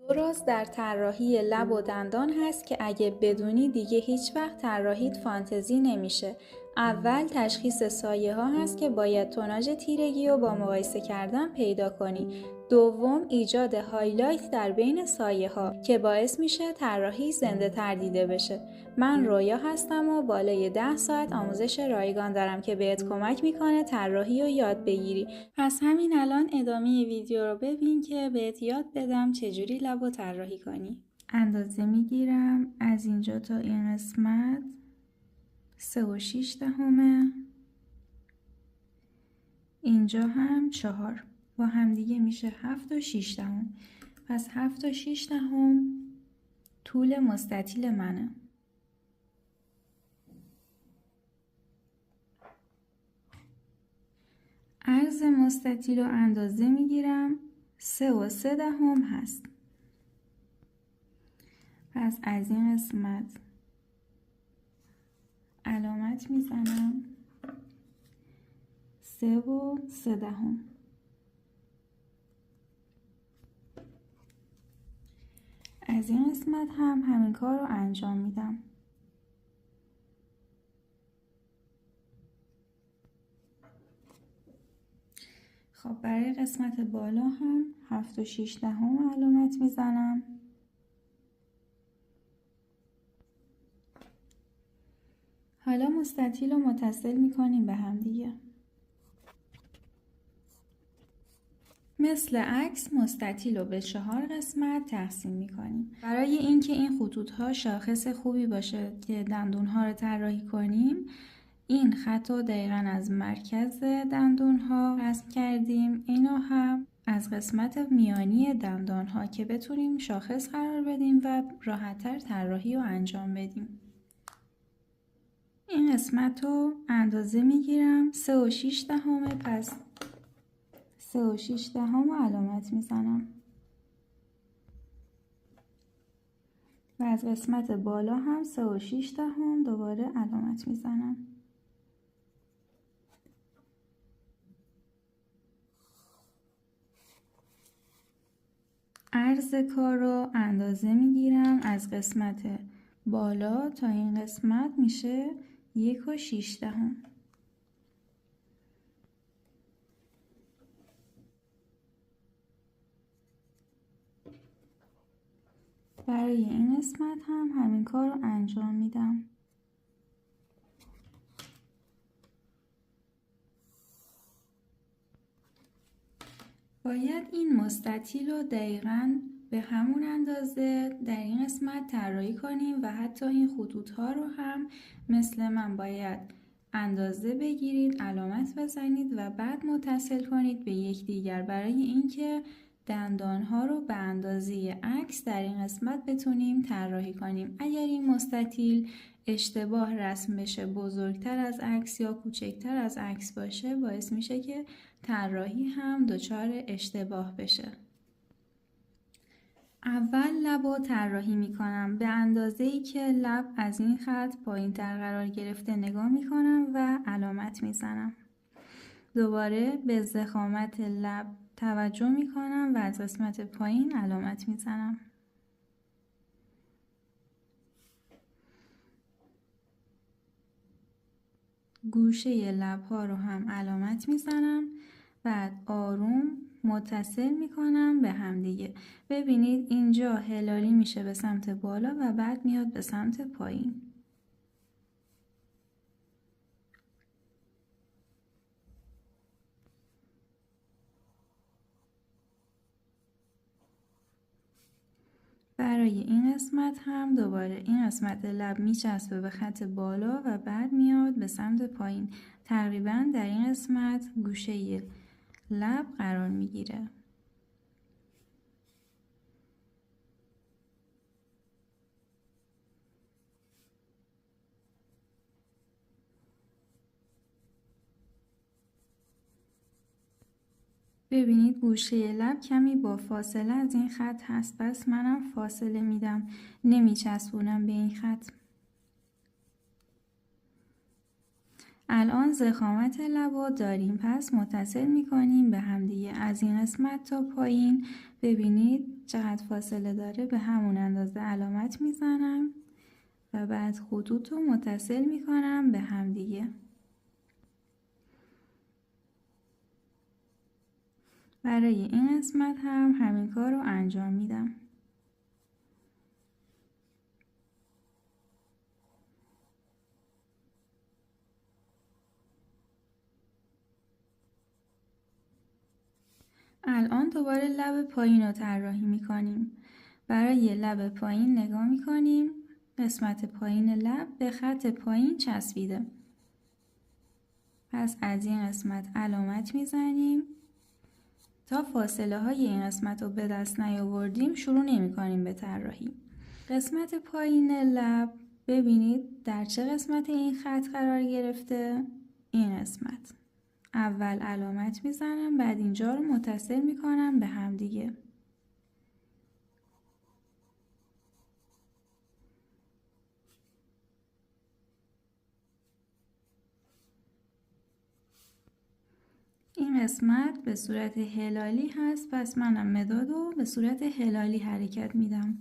دو راز در طراحی لب و دندان هست که اگه بدونی دیگه هیچ وقت طراحیت فانتزی نمیشه. اول تشخیص سایه ها هست که باید توناژ تیرگی رو با مقایسه کردن پیدا کنی. دوم ایجاد هایلایت در بین سایه ها که باعث میشه طراحی زنده تر دیده بشه. من رویا هستم و بالای 10 ساعت آموزش رایگان دارم که بهت کمک میکنه طراحی رو یاد بگیری. پس همین الان ادامه ویدیو رو ببین که بهت یاد بدم چجوری لب رو طراحی کنی. اندازه میگیرم از اینجا تا این قسمت 3.6، اینجا هم 4، با هم دیگه میشه 7.6. پس 7.6 طول مستطیل منه. عرض مستطیل رو اندازه میگیرم 3.3 هست. پس از این قسمت علامت میزنم 3.3. از این قسمت هم همین کار رو انجام میدم. خب برای قسمت بالا هم 7.6 علامت میزنم. حالا مستطیل رو متصل میکنیم به هم دیگه. مثل عکس مستطیل رو به 4 قسمت تقسیم میکنیم. برای اینکه این خطوط ها شاخص خوبی باشه که دندون ها رو طراحی کنیم، این خط رو دقیقاً از مرکز دندون ها رسم کردیم. اینو هم از قسمت میانی دندان ها که بتونیم شاخص قرار بدیم و راحت‌تر طراحی رو انجام بدیم. این قسمت رو اندازه میگیرم 3.6، پس 3.6 علامت میزنم و از قسمت بالا هم 3.6 دوباره علامت میزنم. عرض کار رو اندازه میگیرم از قسمت بالا تا این قسمت میشه 1.6. برای این قسمت هم همین کار رو انجام میدم. باید این مستطیل رو دقیقاً به همون اندازه در این قسمت طراحی کنیم و حتی این خطوط ها رو هم مثل من باید اندازه بگیرید، علامت بزنید و بعد متصل کنید به یکدیگر برای اینکه دندان ها رو به اندازه عکس در این قسمت بتونیم طراحی کنیم. اگر این مستطیل اشتباه رسم بشه، بزرگتر از عکس یا کوچکتر از عکس باشه، باعث میشه که طراحی هم دچار اشتباه بشه. اول لب رو طراحی میکنم. به اندازه‌ای که لب از این خط پایین‌تر قرار گرفته نگاه میکنم و علامت میزنم. دوباره به ضخامت لب توجه میکنم و از قسمت پایین علامت میزنم. گوشه لب‌ها رو هم علامت میزنم. بعد آروم متصل میکنم به هم دیگه. ببینید اینجا هلالی میشه به سمت بالا و بعد میاد به سمت پایین. برای این قسمت هم دوباره این قسمت لب میچسبه به خط بالا و بعد میاد به سمت پایین. تقریبا در این قسمت گوشه لب قرار میگیره. ببینید گوشه لب کمی با فاصله از این خط هست، پس منم فاصله میدم، نمیچسبونم به این خط. الان ضخامت لبا داریم، پس متصل میکنیم به همدیگه از این قسمت تا پایین. ببینید چقدر فاصله داره به همون اندازه علامت میزنم و بعد خطوط رو متصل میکنم به همدیگه. برای این قسمت هم همین کار رو انجام میدم. الان دوباره لب پایین رو طراحی میکنیم. برای لب پایین نگاه میکنیم، قسمت پایین لب به خط پایین چسبیده. پس از این قسمت علامت میزنیم. تا فاصله های این قسمت رو به دست نیاوردیم شروع نمی کنیم به طراحی. قسمت پایین لب ببینید در چه قسمت این خط قرار گرفته؟ این قسمت. اول علامت میزنم، بعد اینجا رو متصل میکنم به هم دیگه. این قسمت به صورت هلالی هست، پس منم مداد رو به صورت هلالی حرکت میدم.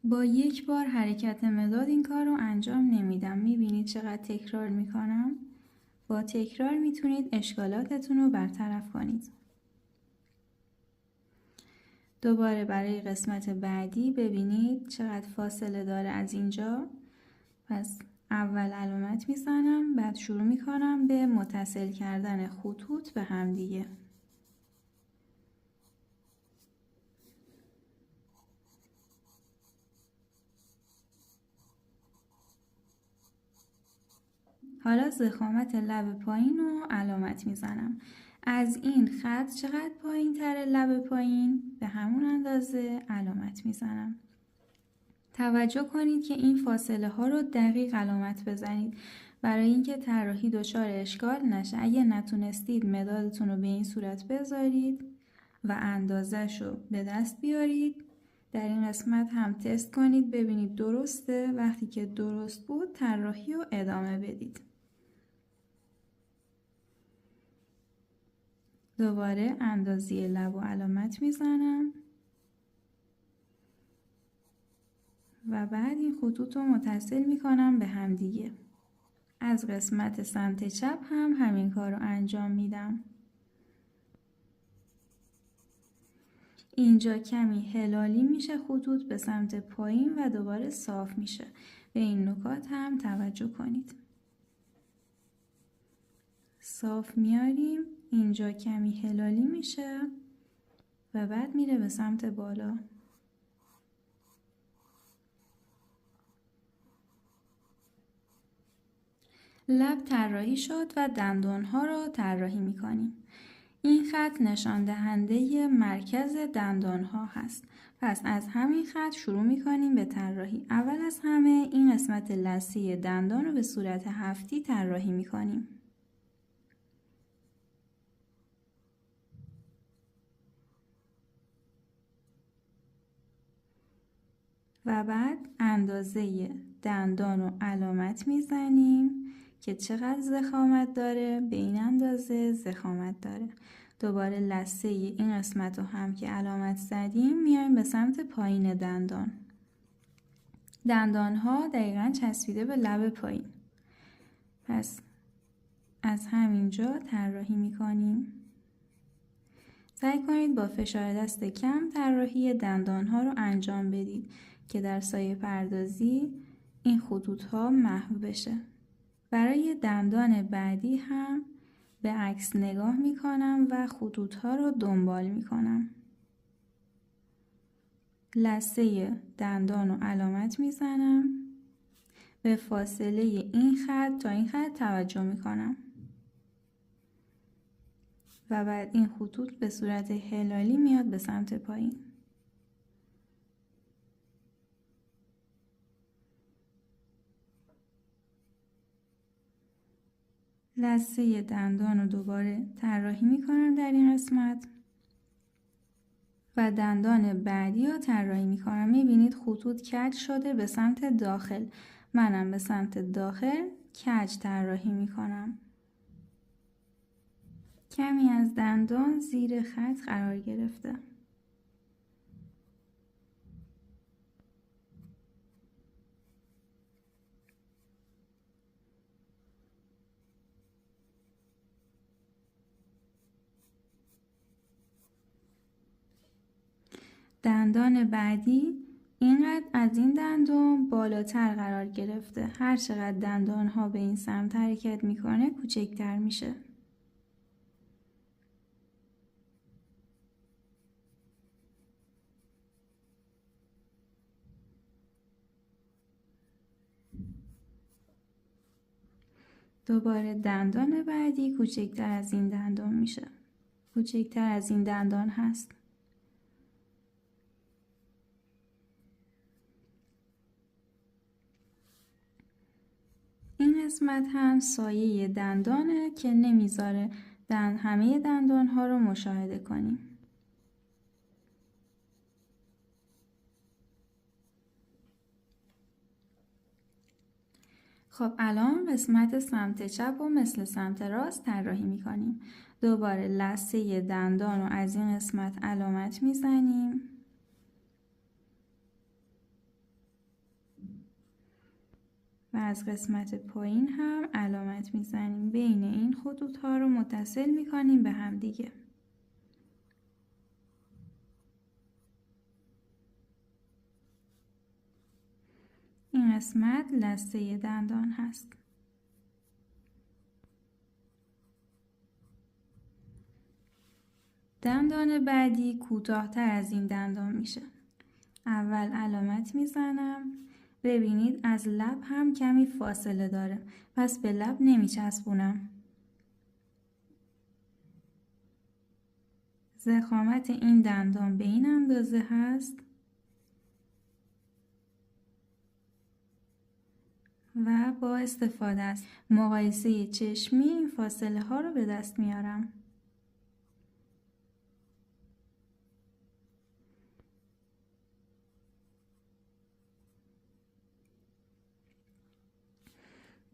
با یک بار حرکت مداد این کار رو انجام نمیدم. میبینید چقدر تکرار میکنم؟ با تکرار میتونید اشکالاتتون رو برطرف کنید. دوباره برای قسمت بعدی ببینید چقدر فاصله داره از اینجا. پس اول علامت میزنم، بعد شروع میکنم به متصل کردن خطوط به هم دیگه. حالا ضخامت لب پایین رو علامت میزنم. از این خط چقدر پایین تره لب پایین؟ به همون اندازه علامت میزنم. توجه کنید که این فاصله ها رو دقیق علامت بزنید برای اینکه طراحی دچار اشکال نشه. اگه نتونستید مدادتون رو به این صورت بذارید و اندازش رو به دست بیارید. در این قسمت هم تست کنید ببینید درسته. وقتی که درست بود طراحی رو ادامه بدید. دوباره اندازه لب و علامت میزنم و بعد این خطوط رو متصل میکنم به هم دیگه. از قسمت سمت چپ هم همین کار رو انجام میدم. اینجا کمی هلالی میشه خطوط به سمت پایین و دوباره صاف میشه. به این نکات هم توجه کنید. صاف میاریم، اینجا کمی هلالی میشه و بعد میره به سمت بالا. لب طراحی شد و دندانها رو طراحی میکنیم. این خط نشان دهنده مرکز دندانها هست. پس از همین خط شروع میکنیم به طراحی. اول از همه این قسمت لثه دندان رو به صورت هفتی طراحی میکنیم. و بعد اندازه دندان رو علامت میزنیم که چقدر ضخامت داره. به این اندازه ضخامت داره. دوباره لثه این قسمت رو هم که علامت زدیم میایم به سمت پایین دندان. دندان ها دقیقاً چسبیده به لب پایین. پس از همینجا طراحی میکنیم. سعی کنید با فشار دست کم طراحی دندان ها رو انجام بدید که در سایه پردازی این خطوط ها محو بشه. برای دندان بعدی هم به عکس نگاه میکنم و خطوط ها رو دنبال میکنم. لثه دندان رو علامت میزنم. به فاصله این خط تا این خط توجه میکنم. و بعد این خطوط به صورت هلالی میاد به سمت پایین. لثه دندان رو دوباره طراحی میکنم در این قسمت و دندان بعدی رو طراحی میکنم. میبینید خطوط کج شده به سمت داخل. منم به سمت داخل کج طراحی میکنم. کمی از دندان زیر خط قرار گرفته. دندان بعدی اینقدر از این دندان بالاتر قرار گرفته. هر چقدر دندان ها به این سمت حرکت میکنه کوچکتر میشه. دوباره دندان بعدی کوچکتر از این دندان میشه. کوچکتر از این دندان هست. این قسمت هم سایه دندانه که نمیذاره همه دندان ها رو مشاهده کنیم. خب الان قسمت سمت چپ و مثل سمت راست طراحی میکنیم. دوباره لثه دندان رو از این قسمت علامت میزنیم. و از قسمت پایین هم علامت میزنیم. بین این خطوط ها رو متصل میکنیم به هم دیگه. این قسمت لثه دندان هست. دندان بعدی کوتاه‌تر از این دندان میشه. اول علامت میزنم. ببینید از لب هم کمی فاصله داره. پس به لب نمیچسبونم. ضخامت این دندان به این اندازه هست. و با استفاده از مقایسه چشمی این فاصله ها رو به دست میارم.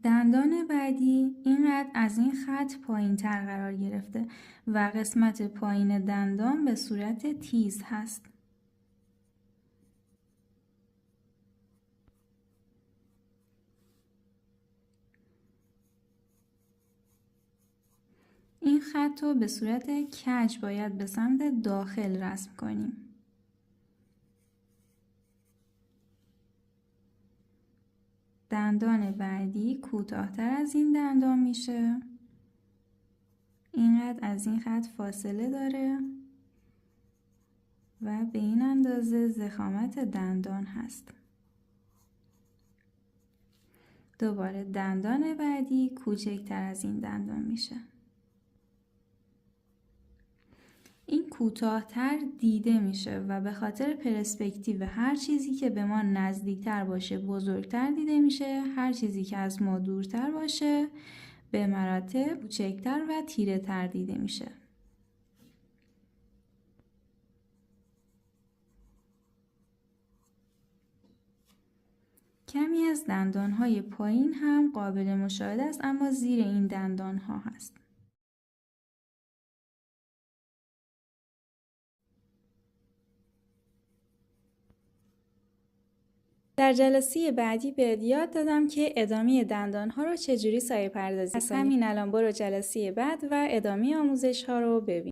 دندان بعدی اینقدر از این خط پایین تر قرار گرفته و قسمت پایین دندان به صورت تیز هست. این خط رو به صورت کج باید به سمت داخل رسم کنیم. دندان بعدی کوتاه‌تر از این دندان میشه. اینقدر از این خط فاصله داره و به این اندازه ضخامت دندان هست. دوباره دندان بعدی کوچکتر از این دندان میشه. این کوتاه‌تر دیده میشه و به خاطر پرسپکتیو هر چیزی که به ما نزدیکتر باشه بزرگتر دیده میشه، هر چیزی که از ما دورتر باشه به مراتب کوچکتر و تیره تر دیده میشه. کمی از دندان‌های پایین هم قابل مشاهده است اما زیر این دندان‌ها هست. در جلسه بعدی به یاد دادم که ادامه دندان‌ها رو چجوری سایه پردازی کنیم. پس همین الان برو جلسه بعد و ادامه آموزش ها رو ببین.